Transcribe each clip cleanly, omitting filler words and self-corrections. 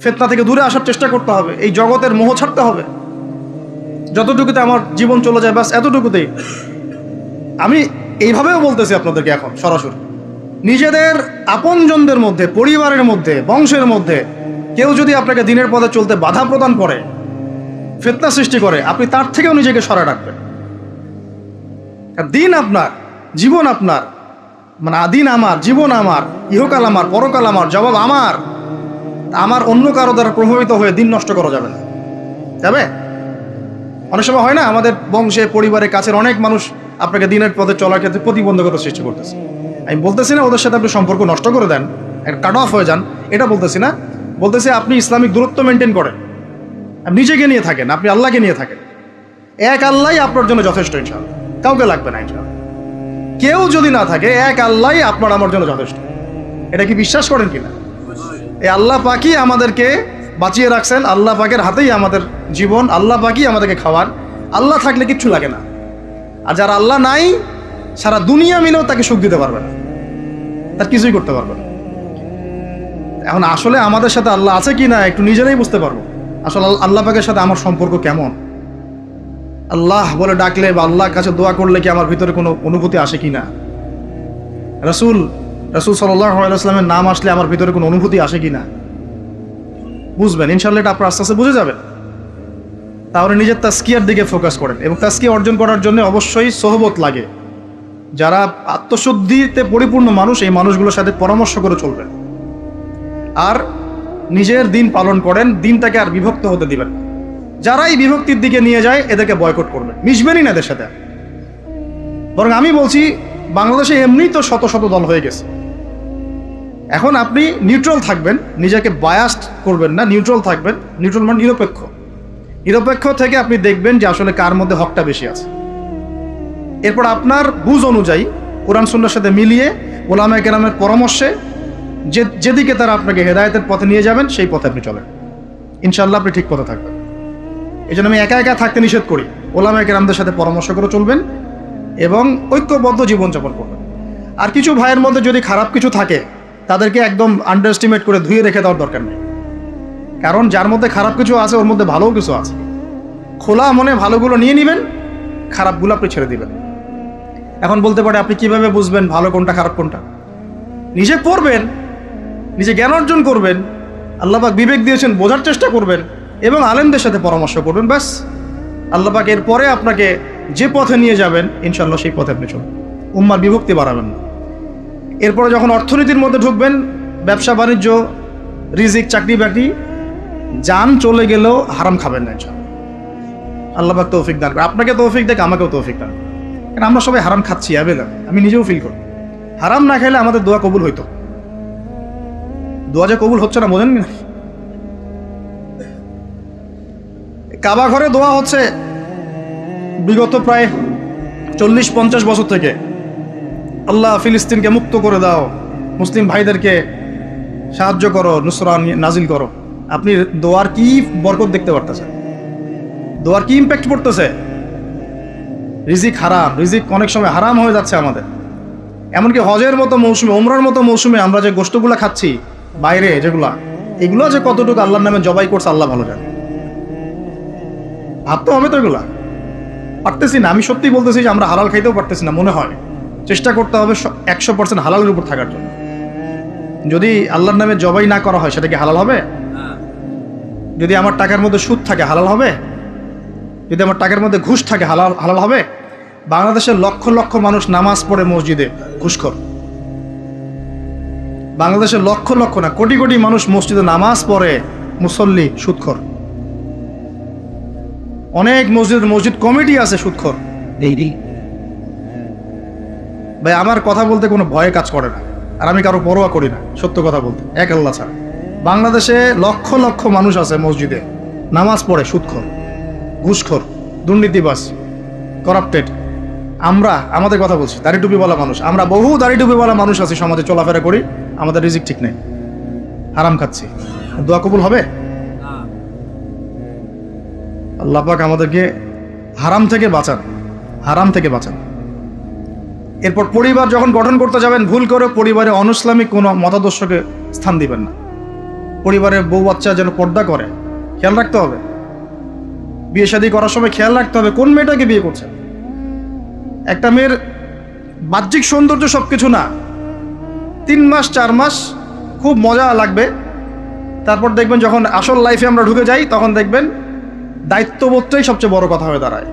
ফিতনা থেকে দূরে আসার চেষ্টা করতে হবে, এই জগতের মোহ ছাড়তে হবে। যতটুকুতে আমার জীবন চলে যায় বাস এতটুকুতেই। আমি এইভাবেও বলতেছি আপনাদেরকে এখন সরাসরি, নিজেদের আপনজনদের মধ্যে, পরিবারের মধ্যে, বংশের মধ্যে কেউ যদি আপনাকে দিনের পথে চলতে বাধা প্রদান করে, ফিতনা সৃষ্টি করে, আপনি তার থেকেও নিজেকে সরায় রাখবেন। দিন আপনার, জীবন আপনার, মানে দিন আমার, জীবন আমার, ইহকাল আমার, পরকাল আমার, জবাব আমার। আমার অন্য কারো দ্বারা প্রভাবিত হয়ে দিন নষ্ট করা যাবে না, যাবে? অনেক সময় হয় না, আমাদের বংশে, পরিবারে, কাছের অনেক মানুষ আপনাকে দিনের পথে চলার ক্ষেত্রে প্রতিবন্ধকতা সৃষ্টি করতেছে। আমি বলতেছি না ওদের সাথে আপনি সম্পর্ক নষ্ট করে দেন, কাট অফ হয়ে যান, এটা বলতেছি না। বলতেছি আপনি ইসলামিক দূরত্ব মেনটেন করেন, আপনি নিজেকে নিয়ে থাকেন, আপনি আল্লাহকে নিয়ে থাকেন। এক আল্লাহই আপনার জন্য যথেষ্ট, ইনশাআল্লাহ কাউকে লাগবে না। ইনশাআল্লাহ কেউ যদি না থাকে, এক আল্লাহই আপনার আমার জন্য যথেষ্ট। এটা কি বিশ্বাস করেন কিনা? এই আল্লাহ পাকই আমাদেরকে বাঁচিয়ে রাখছেন, আল্লাহ পাকের হাতেই আমাদের জীবন, আল্লাহ পাকই আমাদেরকে খাওয়ান। আল্লাহ থাকলে কিচ্ছু লাগে না। আর যারা আল্লাহ নাই, সারা দুনিয়া মিলেও তাকে সুখ দিতে পারবে না, তার কিছুই করতে পারবে না। এখন আসলে আমাদের সাথে আল্লাহ আছে কি না একটু নিজেরাই বুঝতে পারবো। আসলে আল্লাহ পাকের সাথে আমার সম্পর্ক কেমন, আল্লাহ বলে ডাকলে বা আল্লাহর কাছে দোয়া করলে কি আমার ভিতরে কোনো অনুভূতি আসে কি না, রাসূল সাল্লাল্লাহু আলাইহি ওয়াসাল্লামের নাম আসলে আমার ভিতরে কোনো অনুভূতি আসে কি না, বুঝবেন। ইনশাআল্লাহ এটা আপনার আস্তে আস্তে বুঝে যাবেন। তাহলে নিজের তাজকিয়ার দিকে ফোকাস করেন, এবং তাজকিয়া অর্জন করার জন্য অবশ্যই সোহবত লাগে। যারা আত্মশুদ্ধিতে পরিপূর্ণ মানুষ, এই মানুষগুলোর সাথে পরামর্শ করে চলবেন। আর নিজের দিন পালন করেন, দিনটাকে আর বিভক্ত হতে দিবেন। যারাই বিভক্তির দিকে নিয়ে যায় এদেরকে বয়কট করবেন, মিশবেনই না এদের সাথে। বরং আমি বলছি, বাংলাদেশে এমনিই তো শত শত দল হয়ে গেছে। এখন আপনি নিউট্রাল থাকবেন, নিজেকে বায়াসড করবেন না, নিউট্রাল থাকবেন। নিউট্রাল মানে নিরপেক্ষ। নিরপেক্ষ থেকে আপনি দেখবেন যে আসলে কার মধ্যে হকটা বেশি আছে। এরপর আপনার বুঝ অনুযায়ী কোরআন সুন্নাহর সাথে মিলিয়ে উলামায়ে কেরামের পরামর্শে যেদিকে তারা আপনাকে হেদায়েতের পথে নিয়ে যাবেন সেই পথে আপনি চলেন। ইনশাআল্লাহ আপনি ঠিক পথে থাকবেন। এই জন্য আমি একা একা থাকতে নিষেধ করি। উলামায়ে কেরামদের সাথে পরামর্শ করে চলবেন এবং ঐক্যবদ্ধ জীবনযাপন করবেন। আর কিছু ভাইয়ের মধ্যে যদি খারাপ কিছু থাকে, তাদেরকে একদম আন্ডার এস্টিমেট করে ধুয়ে রেখে দেওয়ার দরকার নেই। কারণ যার মধ্যে খারাপ কিছু আছে, ওর মধ্যে ভালোও কিছু আছে। খোলা মনে ভালোগুলো নিয়ে নেবেন, খারাপগুলো আপনি ছেড়ে দিবেন। এখন বলতে পারে, আপনি কিভাবে বুঝবেন ভালো কোনটা খারাপ কোনটা? নিজে পড়বেন, নিজে জ্ঞান অর্জন করবেন, আল্লাহ পাক বিবেক দিয়েছেন, বোঝার চেষ্টা করবেন এবং আলেমদের সাথে পরামর্শ করবেন। ব্যাস, আল্লাহ পাক এরপরে আপনাকে যে পথে নিয়ে যাবেন ইনশাআল্লাহ সেই পথে আপনি চলবেন। উম্মার বিভক্তি বাড়াবেন না। এরপরে যখন অর্থনীতির মধ্যে ঢুকবেন, ব্যবসা বাণিজ্য, রিজিক, চাকরি বাকরি, জান চলে গেলেও হারাম খাবেন না ইনশাআল্লাহ। আল্লাহ পাক তৌফিক দান করে, আপনাকে তৌফিক দেখ, আমাকেও তৌফিক দান। কারণ আমরা সবাই হারাম খাচ্ছি, আমি নিজেও ফিল করি। হারাম না খেলে আমাদের দোয়া কবুল হইতো। দোয়া যে কবুল হচ্ছে না বোঝেন না। কাবা ঘরে দোয়া হচ্ছে বিগত প্রায় 40-50 বছর থেকে, আল্লাহ ফিলিস্তিনকে মুক্ত করে দাও, মুসলিম ভাইদেরকে সাহায্য করো, নুসরা নাজিল করো। আপনি দোয়ার কি বরকত দেখতে পারতেছেন? দোয়ার কি ইম্প্যাক্ট পড়তেছে? রিজিক হারাম, রিজিক অনেক সময় হারাম হয়ে যাচ্ছে আমাদের। এমনকি হজের মতো মৌসুমে, উমরার মতো মৌসুমে আমরা যে গোশতগুলো খাচ্ছি বাইরে, এগুলো যে কতটুকু আল্লাহর নামে জবাই করছে আল্লাহ ভালো জানে। ভাবতে হবে তো, এগুলা পারতেছি না। আমি সত্যি বলতেছি যে আমরা হালাল খাইতেও পারতেছি না। মনে হয় চেষ্টা করতে হবে 100% হালালের উপর থাকার জন্য। যদি আল্লাহর নামে জবাই না করা হয়, সেটা কি হালাল হবে? যদি আমার টাকার মধ্যে সুদ থাকে, হালাল হবে? যদি আমার টাকার মধ্যে ঘুষ থাকে, হালাল হবে? বাংলাদেশের লক্ষ লক্ষ মানুষ নামাজ পড়ে মসজিদে, ঘুষখোর। বাংলাদেশের লক্ষ লক্ষ না, কোটি কোটি মানুষ মসজিদে নামাজ পড়ে, মুসল্লি সুদখোর। অনেক মসজিদ কমিটি আছে সুদখোর। ভাই, আমার কথা বলতে কোনো ভয়ে কাজ করে না, আর আমি কারো পরোয়া করি না, সত্য কথা বলতে, এক আল্লাহ ছাড়া। বাংলাদেশে লক্ষ লক্ষ মানুষ আছে মসজিদে, নামাজ পড়ে, সুদখোর, ঘুষখোর, দুর্নীতিবাজ, করাপ্টেড। আমাদের কথা বলছি, দাড়ি টুপিওয়ালা মানুষ, আমরা বহু দাড়ি টুপিওয়ালা মানুষ আছি সমাজে, চলাফেরা করি, আমাদের রিজিক ঠিক নেই, হারাম খাচ্ছি। দোয়া কবুল হবে? আল্লাহ পাক আমাদেরকে হারাম থেকে বাঁচান। এরপর পরিবার যখন গঠন করতে যাবেন, ভুল করে পরিবারে অনইসলামিক কোনো মতাদর্শকে স্থান দিবেন না। পরিবারের বউ বাচ্চা যেন পর্দা করে, খেয়াল রাখতে হবে। বিয়ে শাদী করার সময় খেয়াল রাখতে হবে কোন মেয়েটাকে বিয়ে করছেন। একটা মেয়ের বাহ্যিক সৌন্দর্য সব কিছু না। 3 মাস 4 মাস খুব মজা লাগবে, তারপর দেখবেন যখন আসল লাইফে আমরা ঢুকে যাই তখন দেখবেন দায়িত্ববোধটাই সবচেয়ে বড় কথা হয়ে দাঁড়ায়।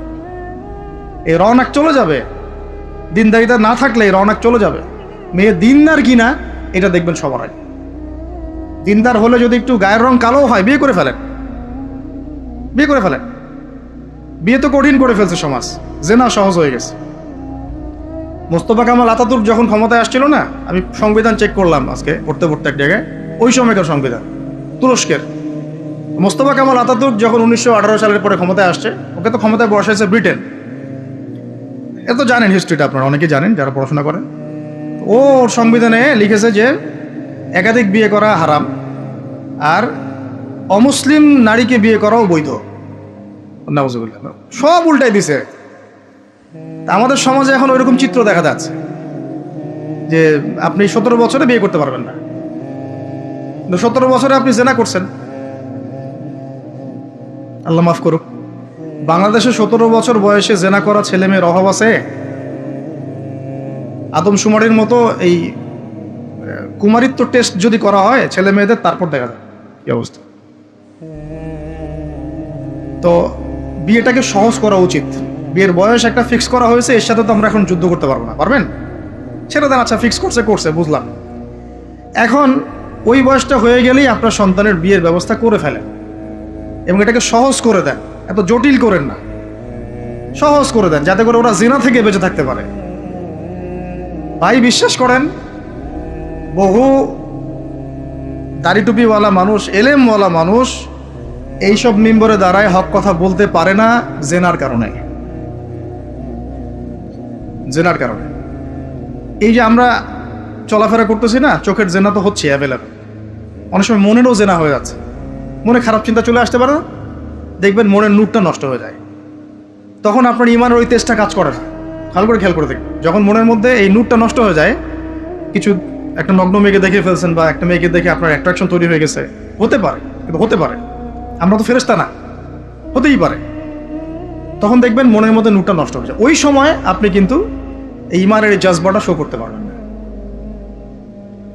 এই রওনাক চলে যাবে, দিনদারিতা না থাকলে এই রওনাক চলে যাবে। মেয়ে দিনদার কিনা এটা দেখবেন সবার আগে। দিনদার হলে যদি একটু গায়ের রং কালো হয়, বিয়ে করে ফেলেন, বিয়ে করে ফেলেন। বিয়ে তো কঠিন করে ফেলছে সমাজ, জেনা সহজ হয়ে গেছে। মোস্তফা কামাল আতাতুর্ক যখন ক্ষমতায় আসছিল না, আমি সংবিধান চেক করলাম আজকে পড়তে পড়তে এক জায়গায়, ওই সময়কার সংবিধান তুরস্কের। মোস্তফা কামাল আতাতুর্ক যখন 1918 সালের পরে ক্ষমতায় আসছে, ওকে তো ক্ষমতায় বসাইছে ব্রিটেন। এ তো জানেন হিস্ট্রিটা, আপনারা অনেকে জানেন যারা পড়াশোনা করেন। ওর সংবিধানে লিখেছে যে একাধিক বিয়ে করা হারাম, আর অমুসলিম নারীকে বিয়ে করাও বৈধ। নাউজুবিল্লাহ, সব উল্টাই দিছে। আমাদের সমাজে এখন ওইরকম চিত্র দেখা যাচ্ছে যে আপনি 17 বছরে বিয়ে করতে পারবেন না, 17 বছরে আপনি জেনা করছেন। আল্লাহ মাফ করুক, বাংলাদেশে 17 বছর বয়সে জেনা করা ছেলে মেয়ের অভাব আছে? আদমশুমারির মতো এই কুমারিত্ব টেস্ট যদি করা হয় ছেলে মেয়েদের, তারপর দেখা যায় কি অবস্থা। তো বিয়েটাকে সহজ করা উচিত। বিয়ের বয়স একটা ফিক্স করা হয়েছে, এর সাথে তো আমরা এখন যুদ্ধ করতে পারবো না। পারবেন? ছেড়ে দেন, আচ্ছা ফিক্স করছে বুঝলাম। এখন ওই বয়সটা হয়ে গেলেই আপনার সন্তানের বিয়ের ব্যবস্থা করে ফেলেন এবং এটাকে সহজ করে দেন, এত জটিল করেন না, সহজ করে দেন যাতে করে ওরা জিনা থেকে বেঁচে থাকতে পারে। ভাই বিশ্বাস করেন, বহু দাড়ি টুপিওয়ালা মানুষ, এলেমওয়ালা মানুষ এইসব মিম্বরে দাঁড়ায় হক কথা বলতে পারে না জেনার কারণে। জেনার কারণে এই যে আমরা চলাফেরা করতেছি না, চোখের জেনা তো হচ্ছে অ্যাভেলেবল। অনেক সময় মনেরও জেনা হয়ে যাচ্ছে, মনে খারাপ চিন্তা চলে আসতে পারে না, দেখবেন মনের নূরটা নষ্ট হয়ে যায়। তখন আপনার ইমানের ওই তেজটা কাজ করে না। ভালো করে খেয়াল করে দেখবেন, যখন মনের মধ্যে এই নূরটা নষ্ট হয়ে যায়, কিছু একটা নগ্ন মেয়েকে দেখে ফেলছেন বা একটা মেয়েকে দেখে আপনার অ্যাট্রাকশন তৈরি হয়ে গেছে, হতে পারে, কিন্তু হতে পারে, আমরা তো ফেরেশতা না, হতেই পারে। তখন দেখবেন মনের মধ্যে নূরটা নষ্ট হয়ে যায়। ওই সময় আপনি কিন্তু এই ইমানের এই জাজবাটা শো করতে পারবেন না।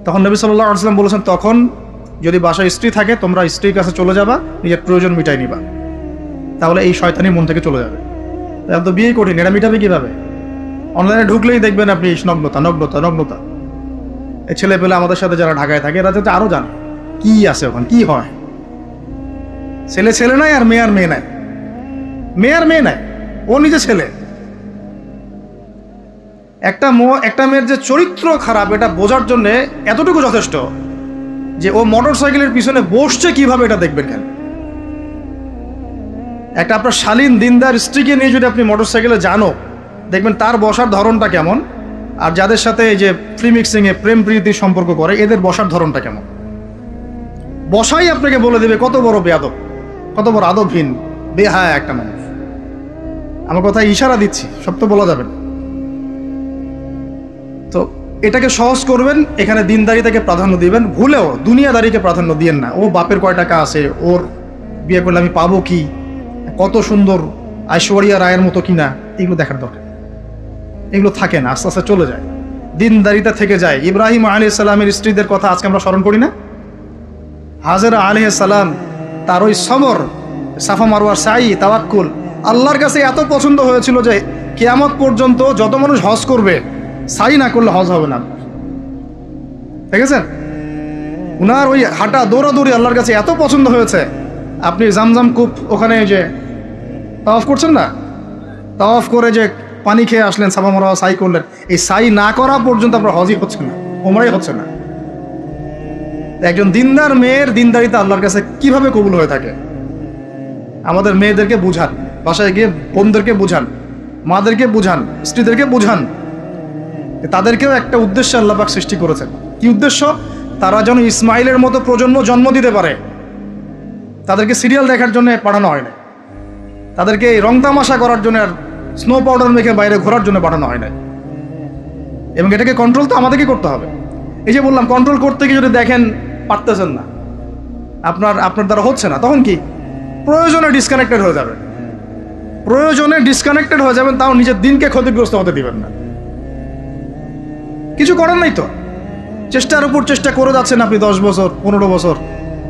তখন নবী সাল্লাল্লাহু আলাইহি ওয়াসাল্লাম বলেছেন, তখন যদি বাসায় স্ত্রী থাকে তোমরা স্ত্রীর কাছে চলে যাবা, নিজের প্রয়োজন মিটাই নিবা, তাহলে এই শয়তানি মন থেকে চলে যাবে। তাহলে তো বিয়ে কঠিন, এটা মিটাবে কিভাবে? অনলাইনে ঢুকলেই দেখবেন আপনি নগ্নতা নগ্নতা নগ্নতা। এই ছেলে পেলে আমাদের সাথে যারা ঢাকায় থাকে এরা যাতে আরো জানে কি আছে ওখানে, কি হয়। ছেলে ছেলে নাই আর মেয়ে মেয়ে নাই, মেয়ে আর মেয়ে নাই, ও নিজে ছেলে। একটা মেয়ের যে চরিত্র খারাপ এটা বোঝার জন্য এতটুকু যথেষ্ট যে ও মোটর সাইকেলের পিছনে বসছে কিভাবে, এটা দেখবেন কেন। একটা আপনার শালীন দিনদার স্ত্রীকে নিয়ে যদি আপনি মোটর সাইকেলে জানো, দেখবেন তার বসার ধরনটা কেমন, আর যাদের সাথে এই যে ফ্রি মিক্সিংয়ে প্রেম প্রীতির সম্পর্ক করে এদের বসার ধরনটা কেমন। বসাই আপনাকে বলে দেবে কত বড় বেয়াদব, কত বড় আদবহীন বেহায়া একটা মানুষ। আমার কথা ইশারা দিচ্ছি, সব তো বলা যাবে না। তো এটাকে সহজ করবেন, এখানে দিনদারিতাকে প্রাধান্য দিবেন, ভুলেও দুনিয়াদারিকে প্রাধান্য দিয়েন না। ও বাপের কয় টাকা আছে, ওর বিয়ে করলে আমি পাবো কি, কত সুন্দর ঐশ্বরিয়া রায়ের মতো কিনা, এগুলো দেখার দরকার। এগুলো থাকে না, আস্তে আস্তে চলে যায়, দিনদারিতা থেকে যায়। ইব্রাহিম আলাইহিস সালামের স্ত্রীদের কথা আজকে আমরা স্মরণ করি না? হাজেরা আলাইহিস সালাম, তার ওই সবর, সাফা মারওয়ার সাই, তাওয়াক্কুল আল্লাহর কাছে এত পছন্দ হয়েছিল যে কিয়ামত পর্যন্ত যত মানুষ হজ করবে, সাই না করলে হজ হবে না। দেখেছেন, উনার ওই হাঁটা দৌড়াদৌড়ি আল্লাহর কাছে এত পছন্দ হয়েছে। আপনি জামজাম কূপ ওখানে যে তাওয়াফ করছেন না, তাওয়াফ করে যে পানি খেয়ে আসলেন, সাফা মারওয়া সাই করলেন, এই সাই না করা পর্যন্ত আপনার হজই হচ্ছে না, ওমরাই হচ্ছে না। একজন দিনদার মেয়ের দিনদারিতা আল্লাহর কাছে কিভাবে কবুল হয়ে থাকে, আমাদের মেয়েদেরকে বুঝান, বাসায় গিয়ে বোনদেরকে বুঝান, মাদেরকে বুঝান, স্ত্রীদেরকে বুঝান। তাদেরকেও একটা উদ্দেশ্যে আল্লাহ পাক সৃষ্টি করেছেন। কি উদ্দেশ্য? তারা যেন ইসমাইলের মতো প্রজন্ম জন্ম দিতে পারে। তাদেরকে সিরিয়াল দেখার জন্য পাঠানো হয় না, তাদেরকে রং তামাশা করার জন্য আর স্নো পাউডার মেখে বাইরে ঘোরার জন্য পাঠানো হয় না। এবং এটাকে কন্ট্রোল তো আমাদেরকে করতে হবে। এই যে বললাম, কন্ট্রোল করতে গিয়ে যদি দেখেন পারতেছেন না, আপনার দ্বারা হচ্ছে না, তখন কি প্রয়োজনে ডিসকানেক্টেড হয়ে যাবেন, তাও নিজের দিনকে ক্ষতিগ্রস্ত হতে দিবেন না। কিছু করার নাই তো, চেষ্টার উপর চেষ্টা করে যাচ্ছেন আপনি 10 বছর, 15 বছর,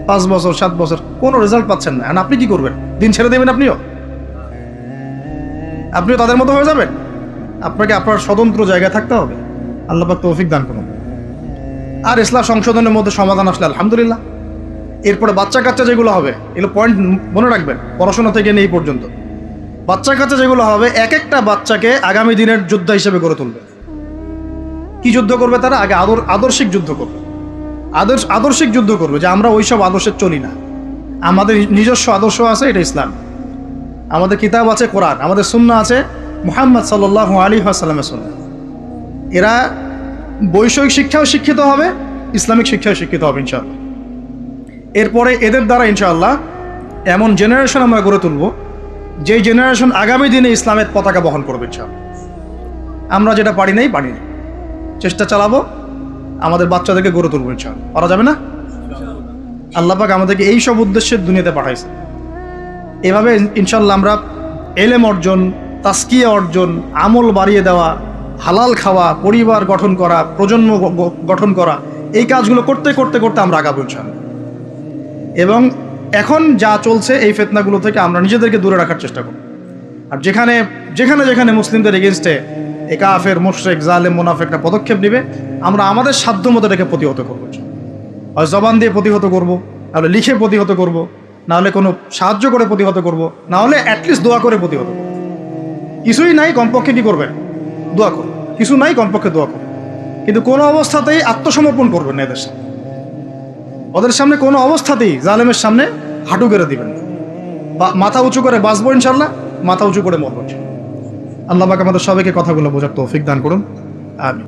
5 বছর, 7 বছর, কোনো রেজাল্ট পাচ্ছেন না। আপনি কি করবেন? দিন ছেড়ে দেবেন? আপনিও তাদের মতো হয়ে যাবেন? আপনাকে আপনার স্বতন্ত্র জায়গায় থাকতে হবে। আল্লাহ পাক তৌফিক দান করুন। আর ইসলাম সংশোধনের মধ্যে সমাধান আসলে আলহামদুলিল্লাহ। এরপরে বাচ্চা কাচ্চা যেগুলো হবে, এগুলো পয়েন্ট মনে রাখবেন, পড়াশোনা থেকে নিয়ে এই পর্যন্ত বাচ্চা কাচ্চা যেগুলো হবে, এক একটা বাচ্চাকে আগামী দিনের যোদ্ধা হিসেবে গড়ে তুলবে। কি যুদ্ধ করবে তারা? আগে আদর্শিক যুদ্ধ করবে, আদর্শিক যুদ্ধ করবে, যে আমরা ওইসব আদর্শে চলি না, আমাদের নিজস্ব আদর্শ আছে, এটা ইসলাম। আমাদের কিতাব আছে কোরআন, আমাদের সুন্নাহ আছে মুহাম্মদ সাল্লাল্লাহু আলাইহি ওয়াসাল্লামের সুন্নাহ। এরা বৈষয়িক শিক্ষাও শিক্ষিত হবে, ইসলামিক শিক্ষাও শিক্ষিত হবে ইনশাআল্লাহ। এরপরে এদের দ্বারা ইনশাআল্লাহ এমন জেনারেশন আমরা গড়ে তুলব, যেই জেনারেশন আগামী দিনে ইসলামের পতাকা বহন করবে ইনশাআল্লাহ। আমরা যেটা পারি নাই, চেষ্টা চালাবো, আমাদের বাচ্চাদেরকে গড়ে তুলবো ইনশাআল্লাহ। পারা যাবে না? আল্লাহ পাক আমাদেরকে এই সব উদ্দেশ্যে দুনিয়াতে পাঠাইছে। এভাবে ইনশাআল্লাহ আমরা এলেম অর্জন, তাসকিয়া অর্জন, আমল বাড়িয়ে দেওয়া, হালাল খাওয়া, পরিবার গঠন করা, প্রজন্ম গঠন করা, এই কাজগুলো করতে করতে করতে আমরা আগাবো ইনশাআল্লাহ। এবং এখন যা চলছে এই ফিতনাগুলো থেকে আমরা নিজেদেরকে দূরে রাখার চেষ্টা করব। আর যেখানে যেখানে যেখানে মুসলিমদের এগেনস্টে এ কাফের, মুশরিক, জালেম, মুনাফিকরা পদক্ষেপ নেবে, আমরা আমাদের সাধ্য মতো এটাকে প্রতিহত করবো। হয় জবান দিয়ে প্রতিহত করব, নাহলে লিখে প্রতিহত করব, নাহলে কোনো সাহায্য করে প্রতিহত করব, নাহলে অ্যাটলিস্ট দোয়া করে প্রতিহত করব। কিছুই নাই, কমপক্ষে কি করবেন? দোয়া করুন। কিছু নাই, কমপক্ষে দোয়া করুন। কিন্তু কোনো অবস্থাতেই আত্মসমর্পণ করবেন না এদের সামনে। ওদের সামনে কোনো অবস্থাতেই জালেমের সামনে হাঁটু গেড়ে দিবেন না। মাথা উঁচু করে বাঁচবো ইনশাল্লাহ, মাথা উঁচু করে মরবো। আল্লাহ পাক আমাদের সবাইকে কথাগুলো বোঝার তৌফিক দান করুন। আমিন।